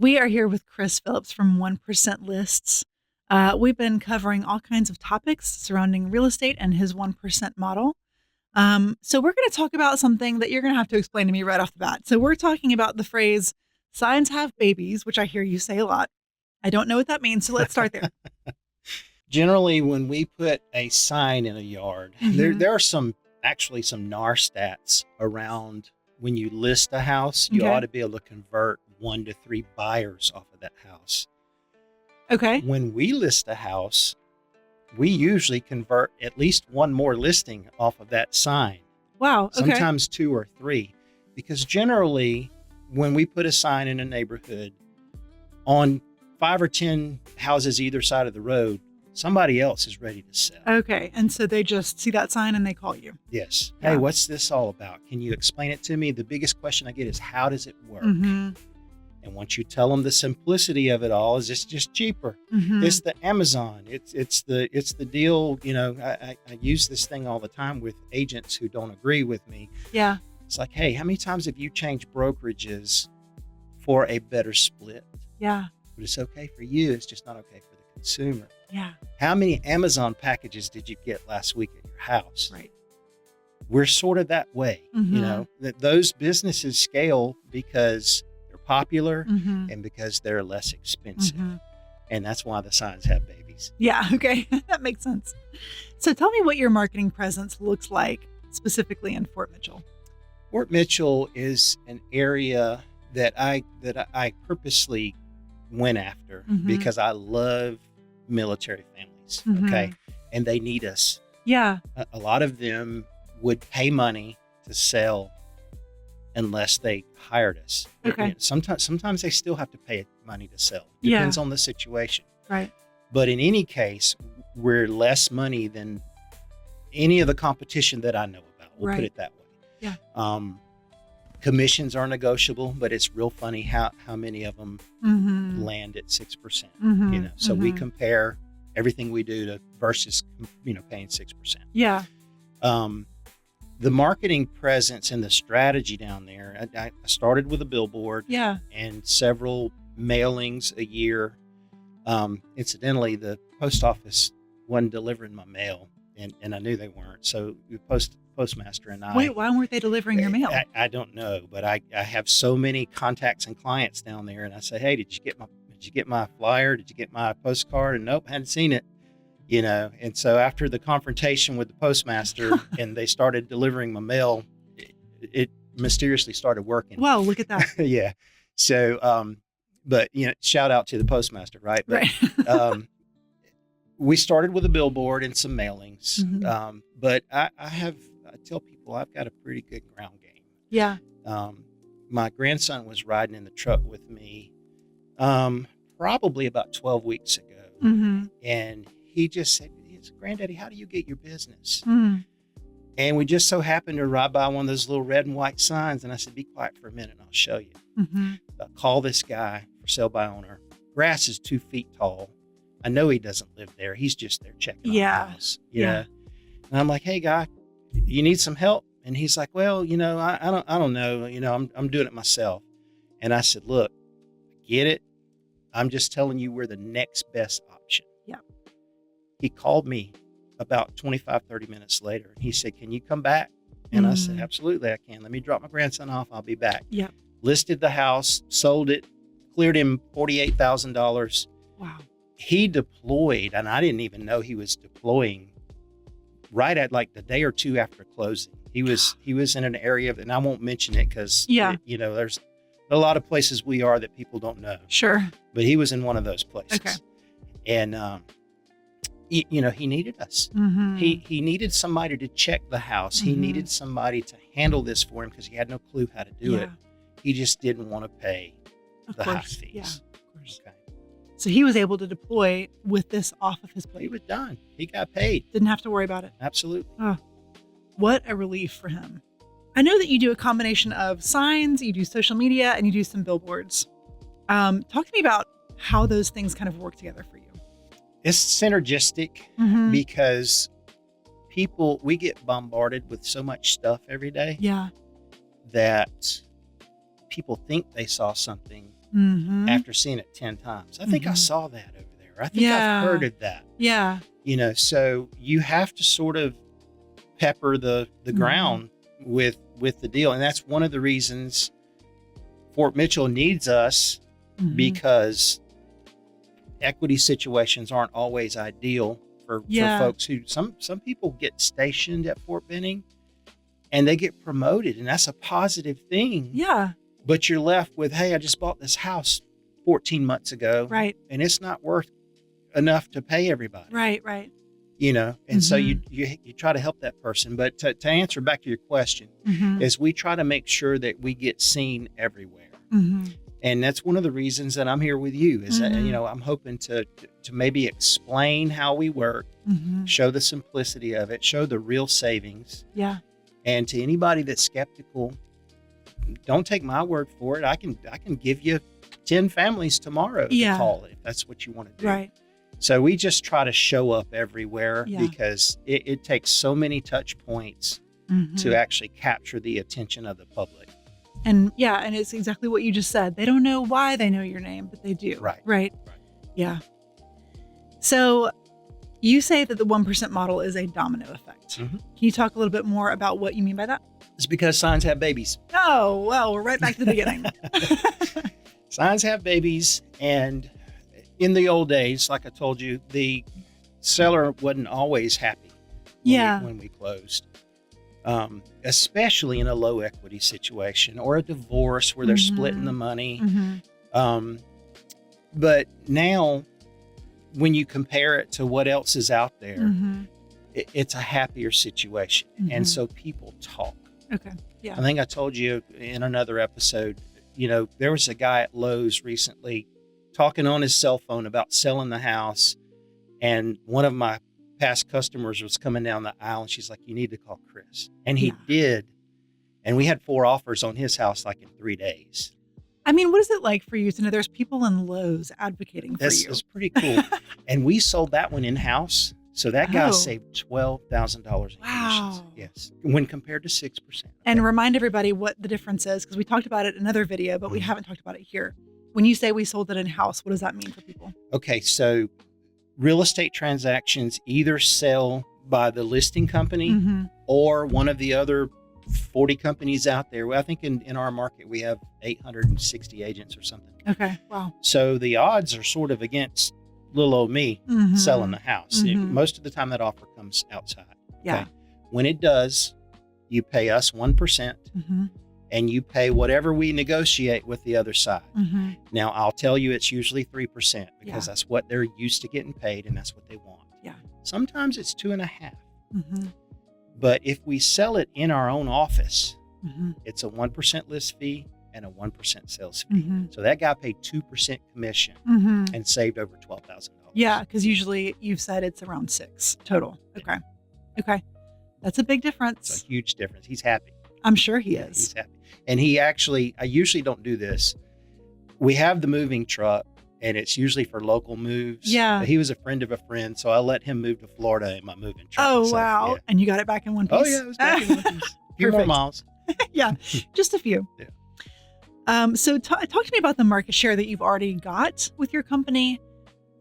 We are here with Chris Phillips from 1% Lists. We've been covering all kinds of topics surrounding real estate and his 1% model. So we're going to talk about something that you're going to have to explain to me right off the bat. So we're talking about the phrase, signs have babies, which I hear you say a lot. I don't know what that means, so let's start there. Generally, when we put a sign in a yard, there are some NAR stats around when you list a house, you ought to be able to convert 1 to 3 buyers off of that house. Okay. When we list a house, we usually convert at least one more listing off of that sign. Wow. Okay. Sometimes 2 or 3, because generally when we put a sign in a neighborhood on 5 or 10 houses either side of the road, somebody else is ready to sell. Okay. And so they just see that sign and they call you. Yes. Yeah. Hey, what's this all about? Can you explain it to me? The biggest question I get is, how does it work? And once you tell them the simplicity of it all, is it's just cheaper. It's the Amazon. It's the deal. You know, I use this thing all the time with agents who don't agree with me. Yeah. It's like, hey, how many times have you changed brokerages for a better split? Yeah. But it's okay for you. It's just not okay for the consumer. Yeah. How many Amazon packages did you get last week at your house? Right. We're sort of that way, you know, that those businesses scale because they're popular and because they're less expensive. And that's why the signs have babies. Yeah. Okay. That makes sense. So tell me what your marketing presence looks like specifically in Fort Mitchell. Fort Mitchell is an area that I purposely went after because I love military families. Okay. And they need us. Yeah. A lot of them would pay money to sell unless they hired us. Okay. You know, sometimes they still have to pay money to sell. Depends on the situation. Right. But in any case, we're less money than any of the competition that I know about. We'll put it that way. Yeah. Commissions are negotiable, but it's real funny how many of them land at 6%. You know, so we compare everything we do to versus, you know, paying 6%. Yeah. The marketing presence and the strategy down there, I started with a billboard and several mailings a year. Incidentally, the post office wasn't delivering my mail, and I knew they weren't. So the postmaster and I... Wait, why weren't they delivering your mail? I don't know, but I have so many contacts and clients down there, and I say, hey, did you get my flyer? Did you get my postcard? And nope, hadn't seen it. You know, and so after the confrontation with the postmaster and they started delivering my mail, it mysteriously started working. Wow, look at that. Yeah. So, but, you know, shout out to the postmaster, right? But, we started with a billboard and some mailings. But I tell people I've got a pretty good ground game. Yeah. My grandson was riding in the truck with me probably about 12 weeks ago. And he just said, Granddaddy, how do you get your business? And we just so happened to ride by one of those little red and white signs. And I said, be quiet for a minute and I'll show you. I call this guy for sale by owner. Grass is 2 feet tall. I know he doesn't live there. He's just there checking on the house. And I'm like, hey, guy, you need some help? And he's like, well, you know, I don't know. You know, I'm doing it myself. And I said, look, get it. I'm just telling you we're the next best option. He called me about 25, 30 minutes later. And he said, can you come back? And I said, absolutely, I can. Let me drop my grandson off. I'll be back. Listed the house, sold it, cleared him $48,000. Wow. He deployed, and I didn't even know he was deploying right at like the day or two after closing. He was in an area, and I won't mention it because, you know, there's a lot of places we are that people don't know. Sure. But he was in one of those places. Okay. And, you know, he needed us. He needed somebody to check the house. He needed somebody to handle this for him because he had no clue how to do it. He just didn't want to pay the house fees. Yeah, of course. Okay. So he was able to deploy with this off of his plate. He was done. He got paid. Didn't have to worry about it. Absolutely. Oh, what a relief for him. I know that you do a combination of signs, you do social media, and you do some billboards. Talk to me about how those things kind of work together for you. It's synergistic because we get bombarded with so much stuff every day that people think they saw something after seeing it 10 times. I think I saw that over there. I think Yeah. I've heard of that. Yeah. So you have to sort of pepper the ground with the deal. And that's one of the reasons Fort Mitchell needs us, because equity situations aren't always ideal for folks who some people get stationed at Fort Benning and they get promoted, and that's a positive thing. Yeah. But you're left with, hey, I just bought this house 14 months ago. Right. And it's not worth enough to pay everybody. Right. Right. And so you try to help that person. But to answer back to your question, is we try to make sure that we get seen everywhere. And that's one of the reasons that I'm here with you is that, I'm hoping to maybe explain how we work, show the simplicity of it, show the real savings. Yeah. And to anybody that's skeptical, don't take my word for it. I can give you 10 families tomorrow to call it if that's what you want to do. Right. So we just try to show up everywhere because it takes so many touch points to actually capture the attention of the public. And and it's exactly what you just said. They don't know why they know your name, but they do. Right. Yeah. So you say that the 1% model is a domino effect. Can you talk a little bit more about what you mean by that? It's because signs have babies. Oh, well, we're right back to the beginning. Signs have babies. And in the old days, like I told you, the seller wasn't always happy when we closed. Especially in a low equity situation or a divorce where they're splitting the money. But now when you compare it to what else is out there, it's a happier situation. And so people talk. Okay. Yeah. I think I told you in another episode, there was a guy at Lowe's recently talking on his cell phone about selling the house. And one of my past customers was coming down the aisle and she's like, you need to call Chris. And he did. And we had 4 offers on his house like in 3 days. I mean, what is it like for you to know there's people in Lowe's advocating for you? It's pretty cool. And we sold that one in-house. So that guy saved $12,000 in commissions. Yes. When compared to 6%. And remind everybody what the difference is, because we talked about it in another video, but we haven't talked about it here. When you say we sold it in-house, what does that mean for people? Okay. So real estate transactions either sell by the listing company or one of the other 40 companies out there. Well, I think in our market, we have 860 agents or something. Okay. Wow. So the odds are sort of against little old me selling the house. Most of the time that offer comes outside. Yeah. Okay? When it does, you pay us 1% and you pay whatever we negotiate with the other side. Now, I'll tell you it's usually 3% because that's what they're used to getting paid and that's what they want. Yeah. Sometimes it's 2.5%. But if we sell it in our own office, it's a 1% list fee and a 1% sales fee. So that guy paid 2% commission and saved over $12,000. Yeah, because usually you've said it's around 6 total. Okay. That's a big difference. It's a huge difference. He's happy. I'm sure he is. He's happy. And I usually don't do this. We have the moving truck and it's usually for local moves. Yeah. But he was a friend of a friend, so I let him move to Florida in my moving truck. Oh, so, wow. Yeah. And you got it back in one piece? Oh, yeah. It was back in one piece. A few more miles. Yeah, just a few. Yeah. So talk to me about the market share that you've already got with your company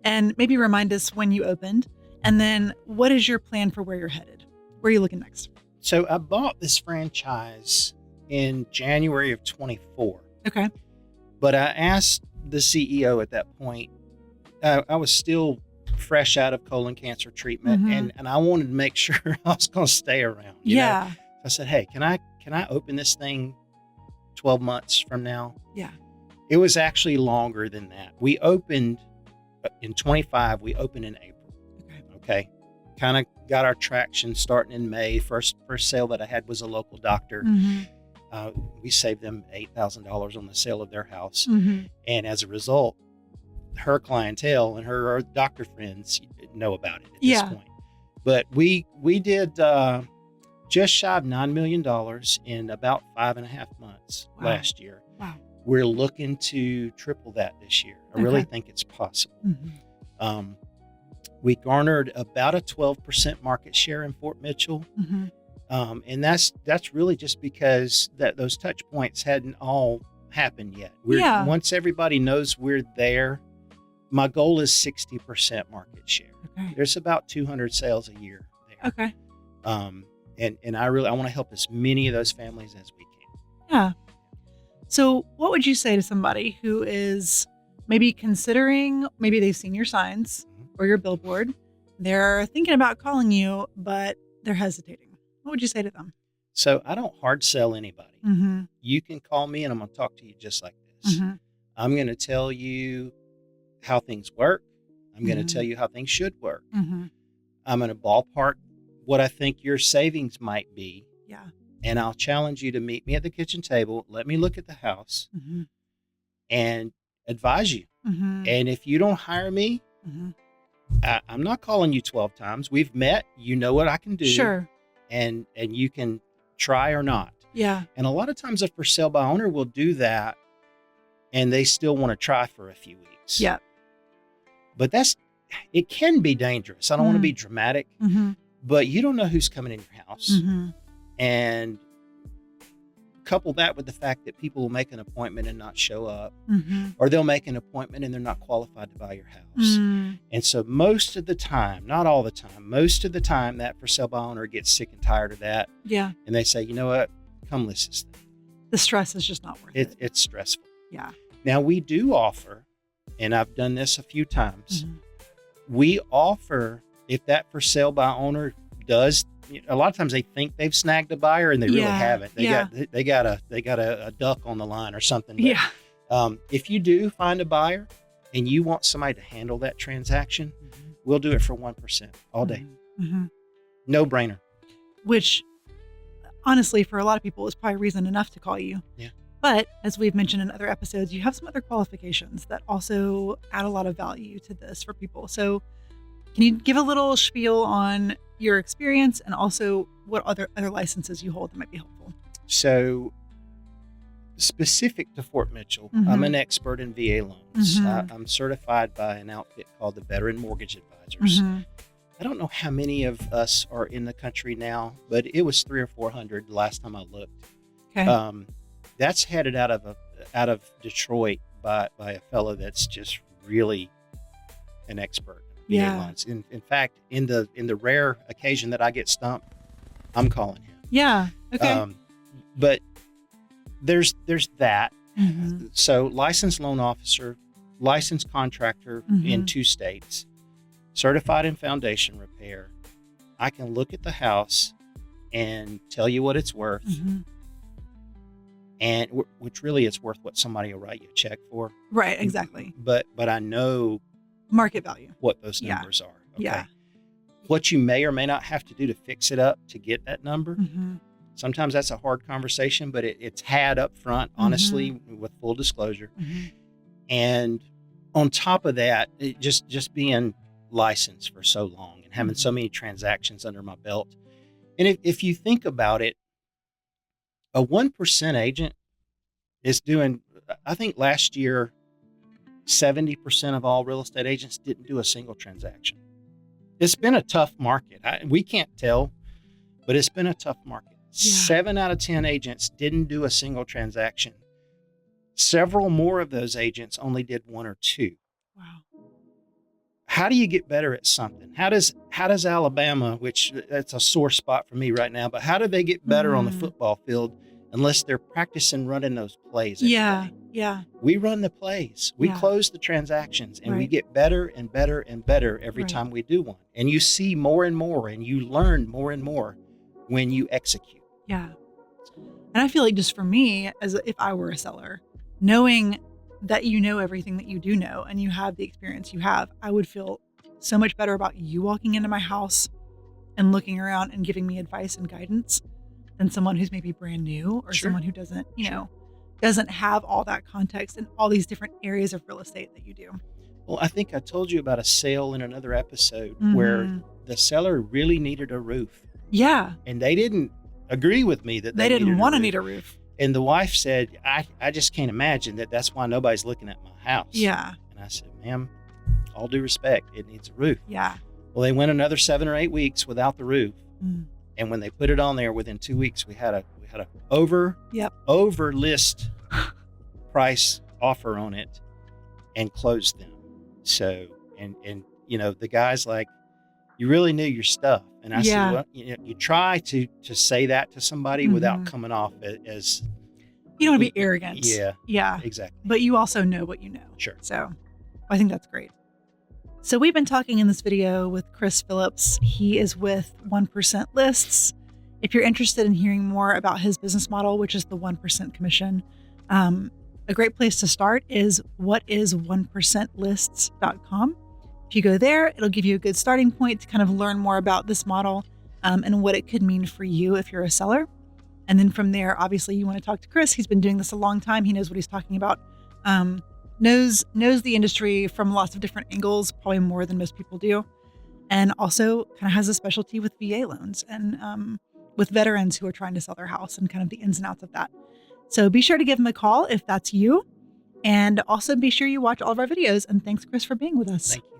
and maybe remind us when you opened. And then what is your plan for where you're headed? Where are you looking next? So I bought this franchise in January of 24. Okay. But I asked the CEO at that point, I was still fresh out of colon cancer treatment and I wanted to make sure I was going to stay around. You know? I said, hey, can I open this thing 12 months from now? Yeah. It was actually longer than that. We opened in 25, we opened in April. Okay. Kind of got our traction starting in May. First sale that I had was a local doctor. We saved them $8,000 on the sale of their house. And as a result, her clientele and her doctor friends know about it at this point. But we did just shy of $9 million in about 5.5 months last year. Wow. We're looking to triple that this year. I really think it's possible. We garnered about a 12% market share in Fort Mitchell. And that's really just because those touch points hadn't all happened yet. Once everybody knows we're there, my goal is 60% market share. Okay. There's about 200 sales a year there. Okay. And I want to help as many of those families as we can. Yeah. So what would you say to somebody who is maybe considering, maybe they've seen your signs or your billboard, they're thinking about calling you, but they're hesitating? What would you say to them? So I don't hard sell anybody. Mm-hmm. You can call me and I'm going to talk to you just like this. Mm-hmm. I'm going to tell you how things work. I'm going to tell you how things should work. Mm-hmm. I'm going to ballpark what I think your savings might be. Yeah. And I'll challenge you to meet me at the kitchen table. Let me look at the house and advise you. Mm-hmm. And if you don't hire me, I'm not calling you 12 times. We've met. You know what I can do. Sure. And you can try or not. Yeah. And a lot of times a for sale by owner will do that and they still want to try for a few weeks. Yeah. But it can be dangerous. I don't want to be dramatic, but you don't know who's coming in your house. And couple that with the fact that people will make an appointment and not show up, or they'll make an appointment and they're not qualified to buy your house. And so most of the time, not all the time, most of the time that for sale by owner gets sick and tired of that. Yeah. And they say, you know what, come list this thing. The stress is just not worth it. It's stressful. Yeah. Now we do offer, and I've done this a few times, we offer, if that for sale by owner does, a lot of times they think they've snagged a buyer and they really haven't. They got a duck on the line or something. But, if you do find a buyer and you want somebody to handle that transaction, we'll do it for 1% all day. No brainer. Which honestly, for a lot of people is probably reason enough to call you. Yeah. But as we've mentioned in other episodes, you have some other qualifications that also add a lot of value to this for people. So can you give a little spiel on your experience and also what other licenses you hold that might be helpful? So specific to Fort Mitchell, I'm an expert in VA loans. I'm certified by an outfit called the Veteran Mortgage Advisors. I don't know how many of us are in the country now, but it was 300 or 400 the last time I looked. Okay. That's headed out of Detroit by a fellow that's just really an expert in VA loans. In fact, in the rare occasion that I get stumped, I'm calling him. Yeah. Okay. But there's that. So licensed loan officer, licensed contractor in 2 states, certified in foundation repair. I can look at the house and tell you what it's worth. And which really it's worth what somebody will write you a check for. Right, exactly. But I know market value, what those numbers are. Okay? Yeah. What you may or may not have to do to fix it up to get that number. Sometimes that's a hard conversation, but it's had up front, honestly, with full disclosure. And on top of that, it just being licensed for so long and having so many transactions under my belt. And if you think about it, a 1% agent is doing, I think last year, 70% of all real estate agents didn't do a single transaction. It's been a tough market. We can't tell, but it's been a tough market. 7 out of 10 agents didn't do a single transaction. Several more of those agents only did 1 or 2. Wow. How do you get better at something? How does Alabama, which that's a sore spot for me right now, but how do they get better on the football field unless they're practicing running those plays every day? Yeah. We run the plays. We close the transactions, and we get better and better and better every time we do one. And you see more and more, and you learn more and more when you execute. Yeah. And I feel like just for me, as if I were a seller, knowing that you know everything that you do know and you have the experience you have, I would feel so much better about you walking into my house and looking around and giving me advice and guidance than someone who's maybe brand new or someone who doesn't, doesn't have all that context and all these different areas of real estate that you do. Well, I think I told you about a sale in another episode where the seller really needed a roof. Yeah. And they didn't agree with me that they didn't want to need a roof. And the wife said, I just can't imagine that's why nobody's looking at my house. Yeah. And I said, ma'am, all due respect, it needs a roof. Yeah. Well, they went another 7 or 8 weeks without the roof. And when they put it on there, within 2 weeks, we had a over list price offer on it and closed them. So, and the guy's like, you really knew your stuff. And I said, well, you try to say that to somebody without coming off as you don't want to be arrogant. Yeah, exactly. But you also know what you know. Sure. So I think that's great. So we've been talking in this video with Chris Phillips. He is with 1% Lists. If you're interested in hearing more about his business model, which is the 1% commission, a great place to start is whatis1percentlists.com. If you go there, it'll give you a good starting point to kind of learn more about this model and what it could mean for you if you're a seller. And then from there, obviously, you want to talk to Chris. He's been doing this a long time. He knows what he's talking about. Knows the industry from lots of different angles, probably more than most people do. And also kind of has a specialty with VA loans and with veterans who are trying to sell their house and kind of the ins and outs of that. So be sure to give him a call if that's you. And also be sure you watch all of our videos. And thanks, Chris, for being with us. Thank you.